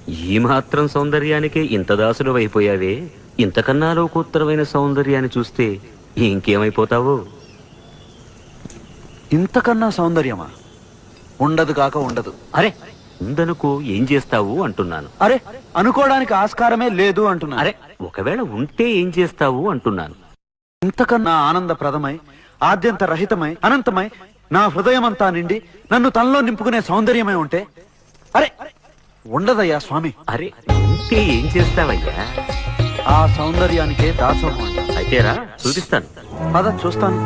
ఈ మాత్రం సౌందర్యానికే ఇంత దాసులు అయిపోయావే. ఇంతకన్నా లోకోత్తరమైన సౌందర్యాన్ని చూస్తే ఇంకేమైపోతావో. ఇంతకన్నా సౌందర్యమా? ఉండదు కాక ఉండదు. అరే ఉందనుకో ఏం చేస్తావు అంటున్నాను. అరే అనుకోవడానికి ఆస్కారమే లేదు అంటున్నా. అరే ఒకవేళ ఉంటే ఏం చేస్తావు అంటున్నాను. ఇంతకన్నా ఆనందప్రదమై, ఆద్యంత రహితమై, అనంతమై, నా హృదయమంతా నిండి నన్ను తనలో నింపుకునే సౌందర్యమై ఉంటే అరే ఉండదయ్యా స్వామి. అరే ఉంటే ఏం చేస్తావయ్యా? ఆ సౌందర్యానికే దాసోహం అంట. అయితేరా చూపిస్తాను. పద చూస్తాను.